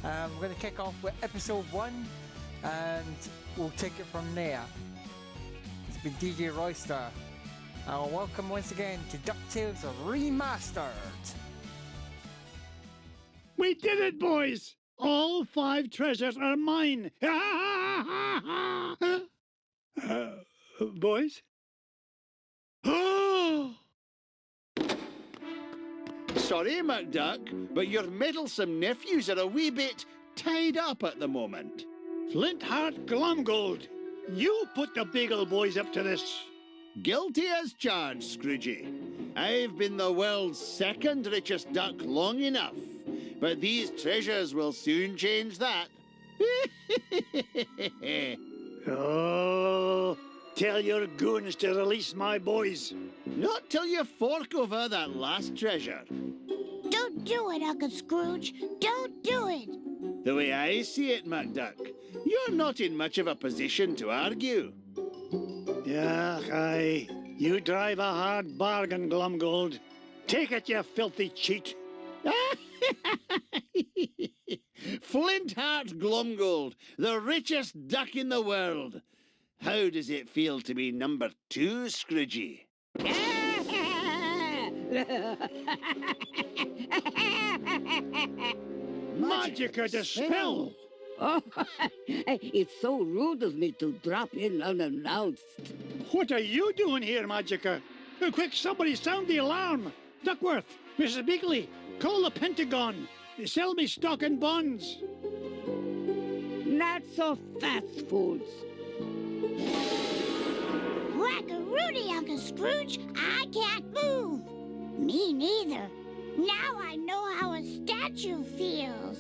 We're going to kick off with episode 1 and we'll take it from there. It's been DJ Royster. Welcome once again to DuckTales Remastered. We did it, boys! All 5 treasures are mine! Boys? Sorry, McDuck, but your meddlesome nephews are a wee bit tied up at the moment. Flintheart Glumgold, you put the Beagle boys up to this. Guilty as charged, Scroogey. I've been the world's second richest duck long enough, but these treasures will soon change that. Oh, tell your goons to release my boys. Not till you fork over that last treasure. Don't do it, Uncle Scrooge. Don't do it. The way I see it, McDuck, you're not in much of a position to argue. Yeah, aye. You drive a hard bargain, Glumgold. Take it, you filthy cheat. Flintheart Glumgold, the richest duck in the world. How does it feel to be number 2, Scroogey? Magika dispel! Oh, it's so rude of me to drop in unannounced. What are you doing here, Magika? Quick, somebody sound the alarm! Duckworth, Mrs. Beakley, call the Pentagon. Sell me stock and bonds. Not so fast, fools. Whack-a-rooney, Uncle Scrooge. I can't move. Me neither. Now I know how a statue feels.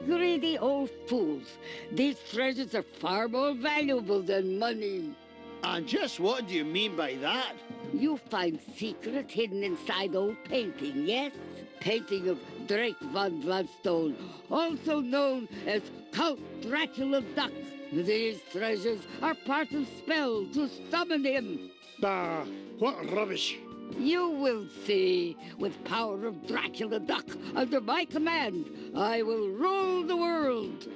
Greedy old fools. These treasures are far more valuable than money. And just what do you mean by that? You find secret hidden inside old painting, yes? Painting of Drake von Gladstone, also known as Count Dracula Duck. These treasures are part of spell to summon him. Bah, what rubbish. You will see. With power of Dracula Duck under my command, I will rule the world.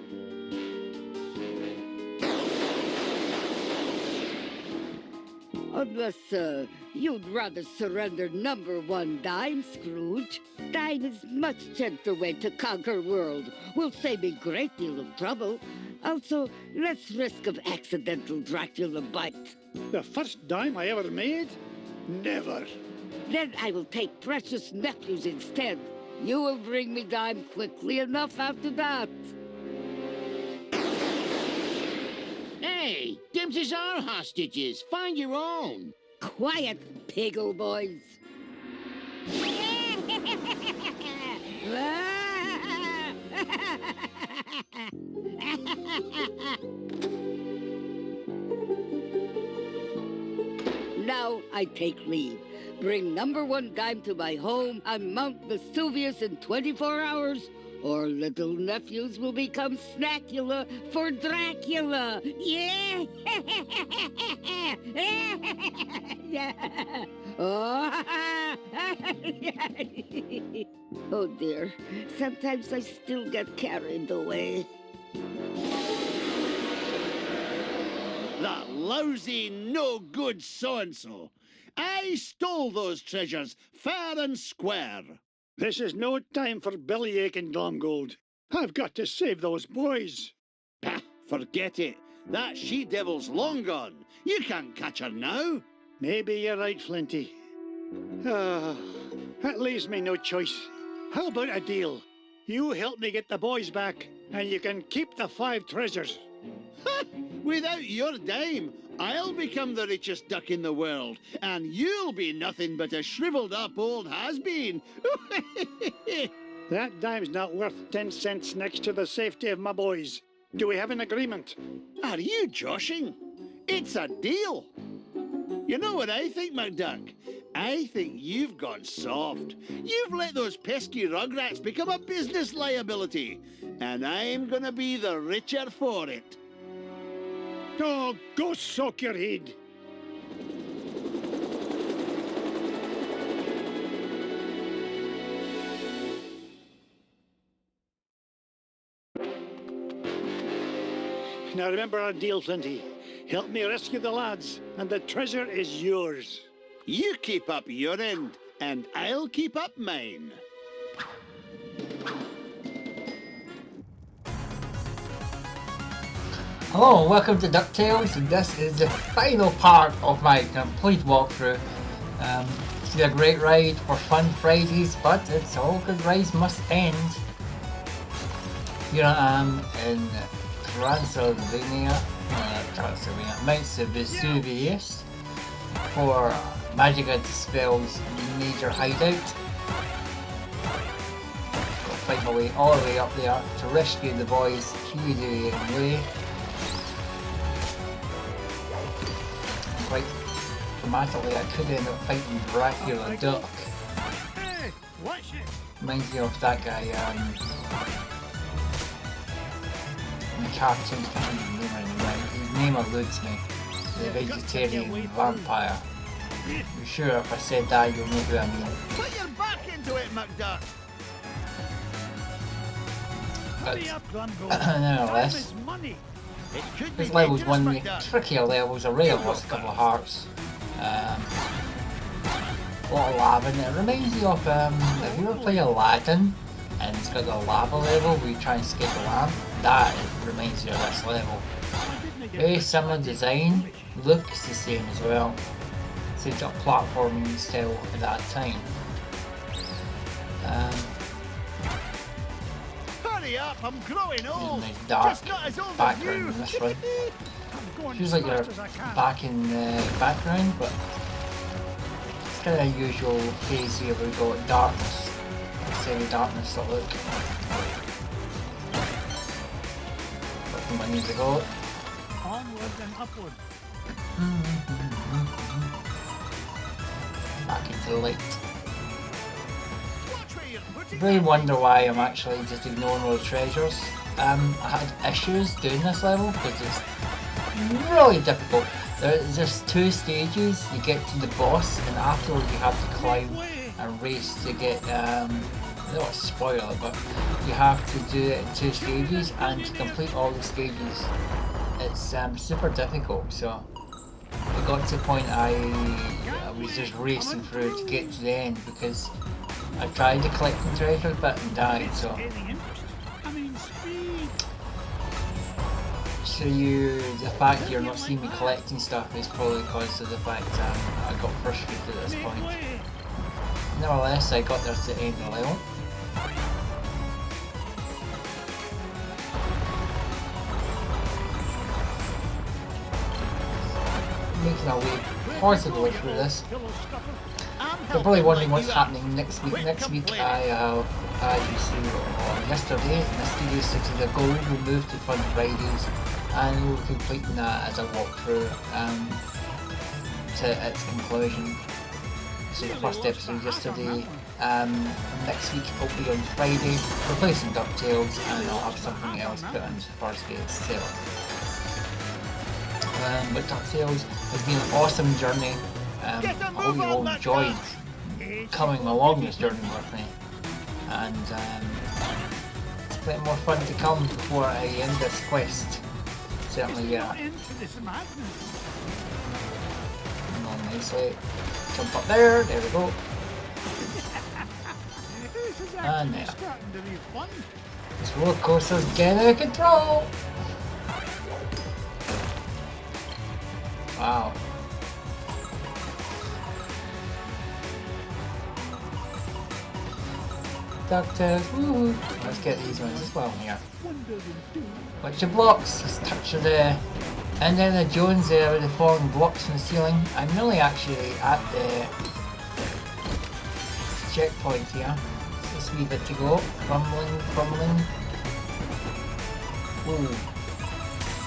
Unless, you'd rather surrender number 1 dime, Scrooge. Dime is much gentler way to conquer world. Will save me great deal of trouble. Also, less risk of accidental Dracula bite. The first dime I ever made? Never. Then I will take precious nephews instead. You will bring me dime quickly enough after that. Hey, Dims is our hostages. Find your own. Quiet, Piggle boys. Now I take leave. Bring number 1 dime to my home on Mount Vesuvius in 24 hours, or little nephews will become Snackula for Dracula. Yeah! Oh dear, sometimes I still get carried away. That lousy, no-good so-and-so. I stole those treasures fair and square. This is no time for bellyaching, Glumgold. I've got to save those boys. Pah, forget it. That she-devil's long gone. You can't catch her now. Maybe you're right, Flinty. That leaves me no choice. How about a deal? You help me get the boys back, and you can keep the 5 treasures. Without your dime, I'll become the richest duck in the world, and you'll be nothing but a shriveled-up old has-been. That dime's not worth 10 cents next to the safety of my boys. Do we have an agreement? Are you joshing? It's a deal. You know what I think, McDuck? I think you've gone soft. You've let those pesky rugrats become a business liability, and I'm gonna be the richer for it. Oh, go soak your head. Now remember our deal, Flinty. Help me rescue the lads, and the treasure is yours. You keep up your end, and I'll keep up mine. Hello and welcome to DuckTales, and this is the final part of my complete walkthrough. It's been a great ride for Fun Fridays, but it's all good rides must end. Here I am in Transylvania, Mount Vesuvius, for Magika Dispel's major hideout. Got to fight my way all the way up there to rescue the boys Huey and Louie. Quite dramatically, I could end up fighting Dracula Duck. Hey, watch it. Reminds me of that guy, in the cartoon, I can't remember his name right now. His name eludes me. The vegetarian vampire. I'm sure if I said that, you'll know who I mean. Put your back into it, McDuck. But Hurry up, Glumbo. nevertheless, Time is money. It could be this level's dangerous, one of the McDuck. trickier levels. I really lost a couple of hearts. A lot of lava, and it reminds me of if you ever play Aladdin and it's got the lava level where you try and escape the lamp. That reminds me of this level. Very similar design, looks the same as well. So it's got platforming style at that time. Hurry up, I'm growing old. Nice dark Just not as old as background you. in this one. I'm going Feels as like you're fast as I can. back in the background, but it's kind of usual phase here where we've got darkness, semi-darkness sort of look. Working my need to go. Onward and upward. Back into the light. Watch where you're putting I really wonder why I'm actually just ignoring all the treasures. I had issues doing this level because it's really difficult. There's two stages. You get to the boss, and afterwards you have to climb and race to get. Not a spoiler, but you have to do it in 2 stages, and to complete all the stages, it's super difficult. So it got to the point I was just racing through to get to the end because I tried to collect the treasure but and died. So Gaining interest. I mean, speed. so the fact you're not seeing me collecting stuff is probably because of the fact I got frustrated at this Make point. way. Nevertheless, I got there to the end of the level. Making our way possibly through this. Pillow stuffer. You're probably wondering what's happening next week. Next week I have, as you see on yesterday, Mysterious City of Gold will move to Fun Fridays, and we'll be completing that as a walkthrough to its conclusion. So the first episode yesterday. Next week will be on Friday, replacing DuckTales, and I'll have something else put on Thursday itself. But DuckTales has been an awesome journey. I hope you all enjoyed coming along this journey with me, and it's plenty more fun to come before I end this quest. Certainly, yeah. Into this madness. Come on, nicely. Jump up there. There we go. This is And actually there. starting to be fun. This roller coaster's getting out of control. Wow. DuckTales, woohoo! Let's get these ones as well here. Watch your blocks, just touch of the Indiana Jones there with the falling blocks from the ceiling. I'm really actually at the checkpoint here. Just a wee bit to go. Crumbling. Ooh.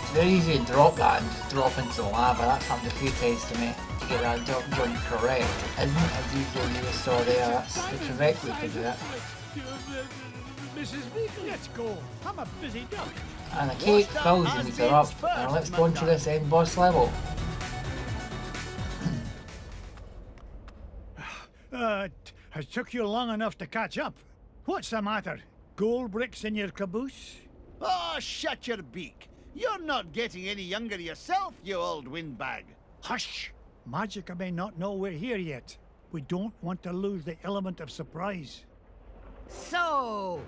It's very easy to drop that and just drop into the lava. That's happened a few times to me. To get that jump correct. It isn't as easy as you saw there. That's the correct way to do it. Mrs. Beakley, let's go. I'm a busy duck. And a cake fills the meter up. Now let's go into this end boss level. It took you long enough to catch up. What's the matter? Gold bricks in your caboose? Oh, shut your beak. You're not getting any younger yourself, you old windbag. Hush! Magika may not know we're here yet. We don't want to lose the element of surprise. So,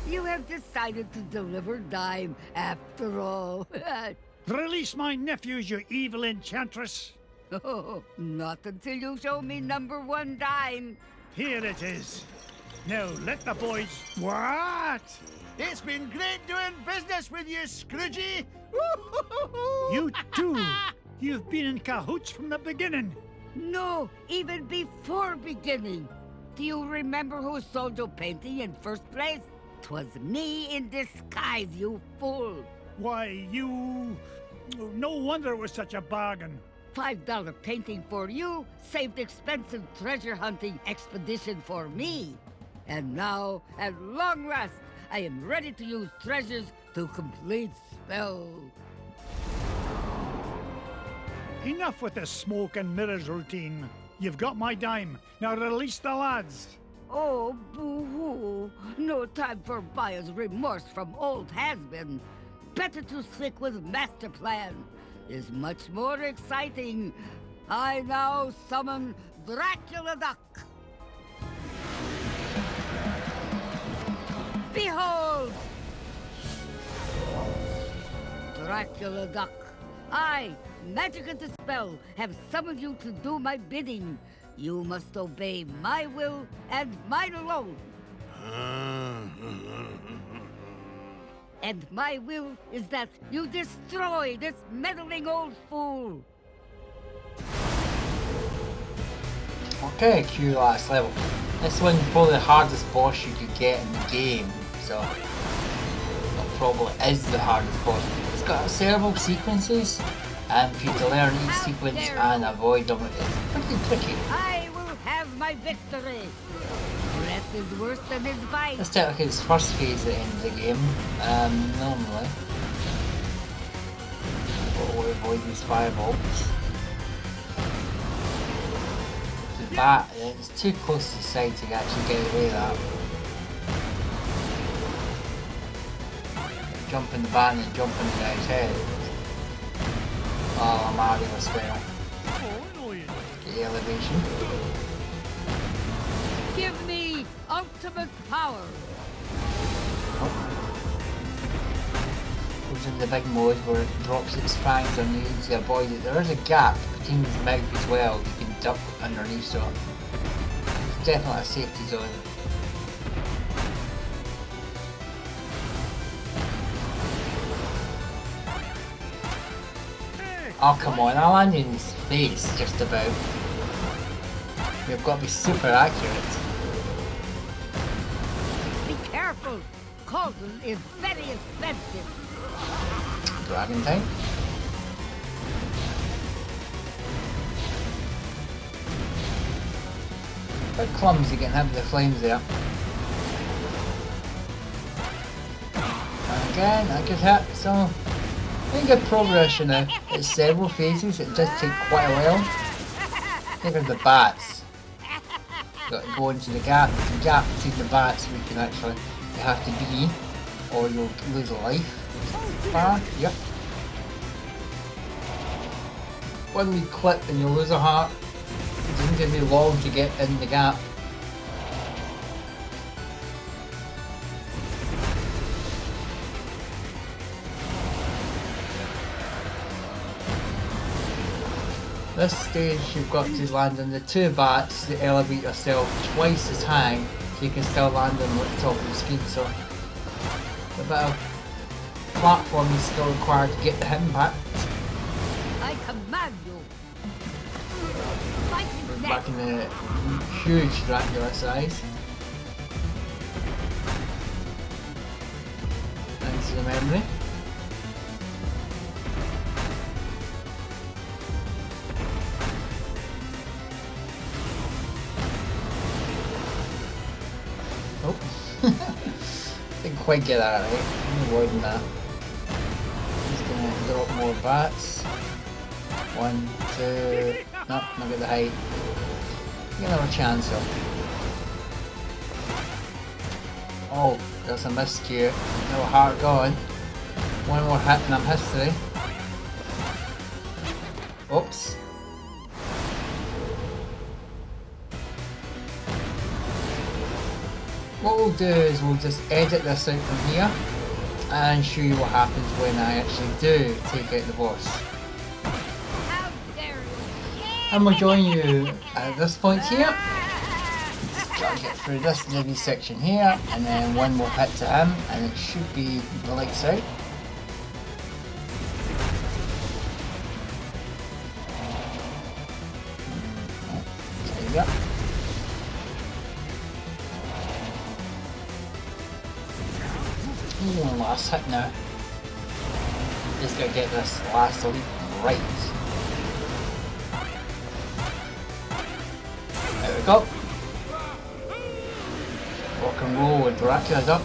you have decided to deliver dime after all. Release my nephews, you evil enchantress! Oh, not until you show me number 1 dime. Here it is. Now let the boys... What? It's been great doing business with you, Scroogey! You too! You've been in cahoots from the beginning! No, even before beginning. Do you remember who sold your painting in first place? 'Twas me in disguise, you fool. Why, you... No wonder it was such a bargain. $5 painting for you saved expensive treasure hunting expedition for me. And now, at long last, I am ready to use treasures to complete spell. Enough with the smoke and mirrors routine. You've got my dime. Now release the lads. Oh, boo-hoo. No time for buyer's remorse from old has-been. Better to stick with master plan. Is much more exciting. I now summon Dracula Duck. Behold! Dracula Duck. I, Magika the Spell, have summoned you to do my bidding. You must obey my will and mine alone. And my will is that you destroy this meddling old fool. Okay, cue last level. This one's probably the hardest boss you could get in the game, so it probably is the hardest boss. It's got several sequences, and for you to learn each sequence and avoid them, it's pretty tricky. I will have my victory. Breath is worse than his bite. This technically is first phase at the end of the game, normally. But we'll avoid these fireballs. The bat, it's too close to the side to actually get away with that. Jump in the bat and then jump in the guy's head. Oh, Mario style. Get the elevation. Give me ultimate power. Goes into the big mode where it drops its fangs on you to avoid it. There is a gap between his mouth as well. You can duck underneath, so it's definitely a safety zone. Oh come on, I landed in his face just about. We've got to be super accurate. Be careful. Cauldron is very expensive. Dragon time. Quite clumsy getting hit with the flames there. And again, I get hit, so making good progression now. It's several phases, it does take quite a while. Think of the bats. Got to go into the gap between the bats where you can actually, you have to be, or you'll lose a life. Yep. One wee clip and you'll lose a heart. It doesn't take me long to get in the gap. This stage you've got to land on the two bats that elevate yourself twice as high so you can still land on the top of the screen, so a bit of platform is still required to get the impact. I command you. Fight his We're neck. back in the huge Dracula size. Thanks to the memory. Oh, didn't quite get that right. I'm avoiding that. Just gonna drop more bats. 1, 2. Nope, not at the height. Get another chance up. Oh, there's a miscue. No heart going. One more hit and I'm history. Oops. What we'll do is we'll just edit this out from here and show you what happens when I actually do take out the boss. How dare you! And we'll join you at this point here. Try to get through this heavy section here, and then one more hit to him, and it should be the lights out. There you go. Ooh, last hit now. Just gotta get this last leap right. There we go. Rock and roll with Dracula Duck.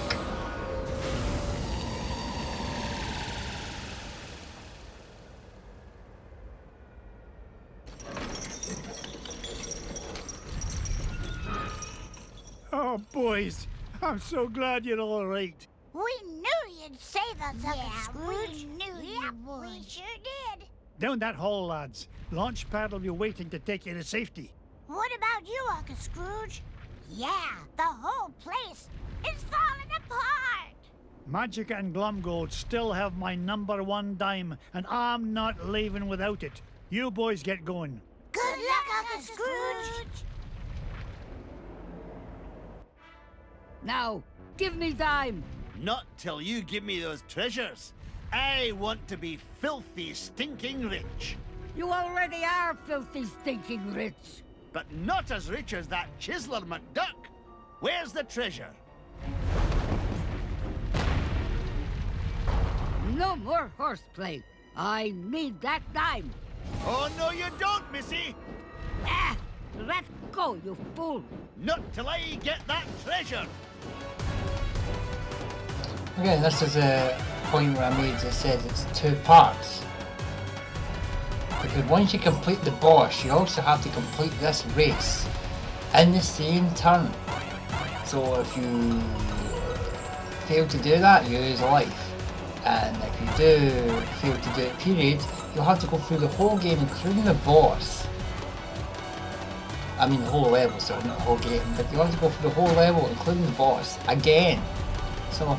Oh, boys, I'm so glad you're all right. We knew you'd save us, Uncle Scrooge. We knew you would. We sure did. Down that hall, lads. Launchpad will be waiting to take you to safety. What about you, Uncle Scrooge? Yeah, the whole place is falling apart. Magika and Glumgold still have my #1 dime, and I'm not leaving without it. You boys get going. Good luck, Uncle Scrooge. Now, give me dime. Not till you give me those treasures. I want to be filthy, stinking rich. You already are filthy, stinking rich. But not as rich as that chiseler McDuck. Where's the treasure? No more horseplay. I need that dime. Oh, no, you don't, missy. Ah! Let go, you fool. Not till I get that treasure. Okay, this is a point where I made it says it's 2 parts. Because once you complete the boss, you also have to complete this race in the same turn. So if you fail to do that, you lose a life. And if you do fail to do it, period, you'll have to go through the whole game, including the boss. I mean the whole level, sorry, not the whole game, but you have to go through the whole level, including the boss, again. So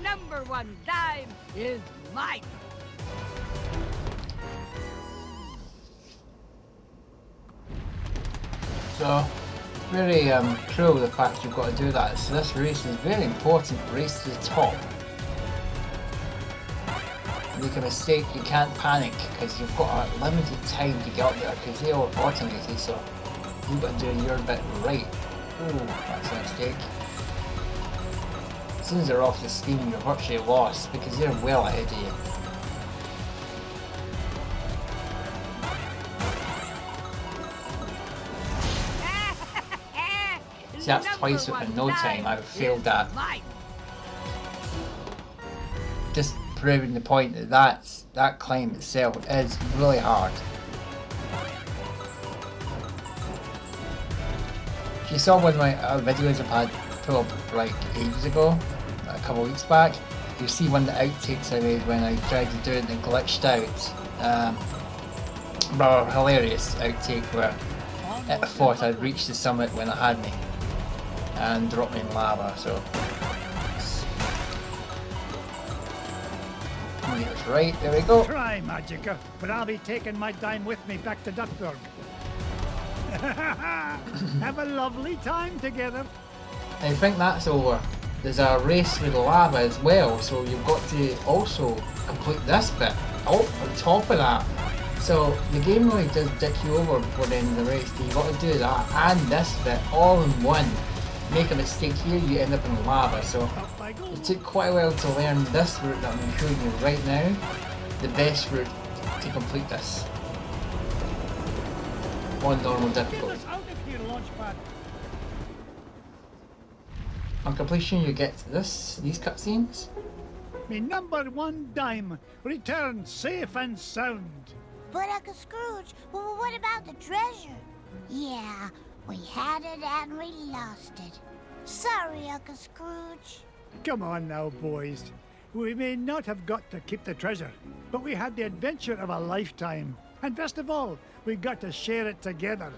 #1 dime is mine. So, very cool the fact you've got to do that. So this race is very important, race to the top. Make a mistake, you can't panic because you've got a limited time to get up there because they are automated, so you've got to do your bit right. Ooh, that's a mistake. As soon as they're off the steam, you're virtually lost because they're well ahead of you. See, that's twice within no time I've failed that. Just proving the point that that climb itself is really hard. If you saw one of my videos I've had put up like ages ago, a couple of weeks back, you see one of the outtakes I made when I tried to do it and it glitched out. But hilarious outtake where I thought I'd reached the summit when it had me and dropped me in lava, so get right, there we go. Try, Magika, but I'll be taking my dime with me back to Duckburg. Have a lovely time together. I think that's over. There's a race with lava as well, so you've got to also complete this bit. Oh, on top of that. So the game really does dick you over before the end of the race. You've got to do that and this bit all in one. Make a mistake here, you end up in lava. So it took quite a while to learn this route that I'm showing you right now. The best route to complete this. On normal difficulty. On completion you get these cutscenes. Me #1 dime returns safe and sound. But Uncle Scrooge, what about the treasure? Yeah, We had it and we lost it. Sorry, Uncle Scrooge. Come on now, boys. We may not have got to keep the treasure, but we had the adventure of a lifetime. And best of all, we got to share it together.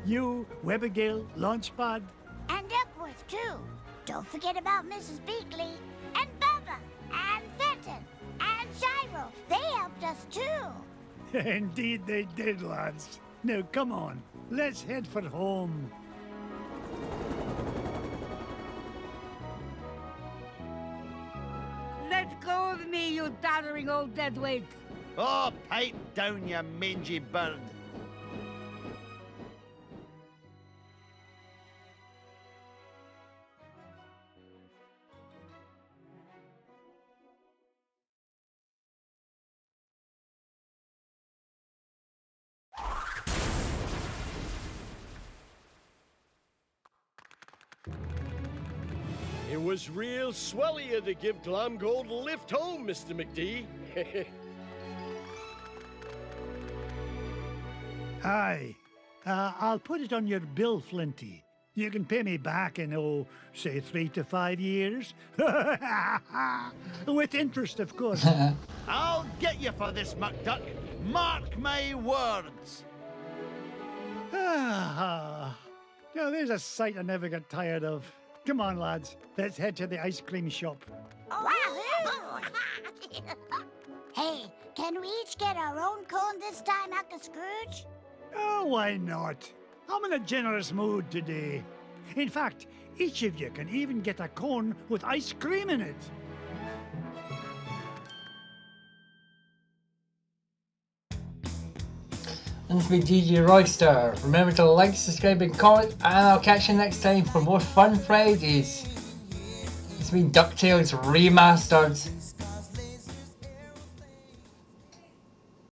You, Webbigail, Launchpad. And Duckworth, too. Don't forget about Mrs. Beakley, and Bubba, and Fenton, and Gyro. They helped us, too. Indeed they did, lads. Now, come on. Let's head for home. Let go of me, you doddering old deadweight. Oh, pipe down, you mangy bird. It was real swell of you to give Glamgold a lift home, Mr. McD. Aye. I'll put it on your bill, Flinty. You can pay me back in, say 3 to 5 years. With interest, of course. I'll get you for this, McDuck. Mark my words. Now, there's a sight I never get tired of. Come on, lads. Let's head to the ice cream shop. Hey, can we each get our own cone this time, Uncle Scrooge? Oh, why not? I'm in a generous mood today. In fact, each of you can even get a cone with ice cream in it. This has been DJ Royster. Remember to like, subscribe and comment, and I'll catch you next time for more Fun Fridays. It's been DuckTales Remastered.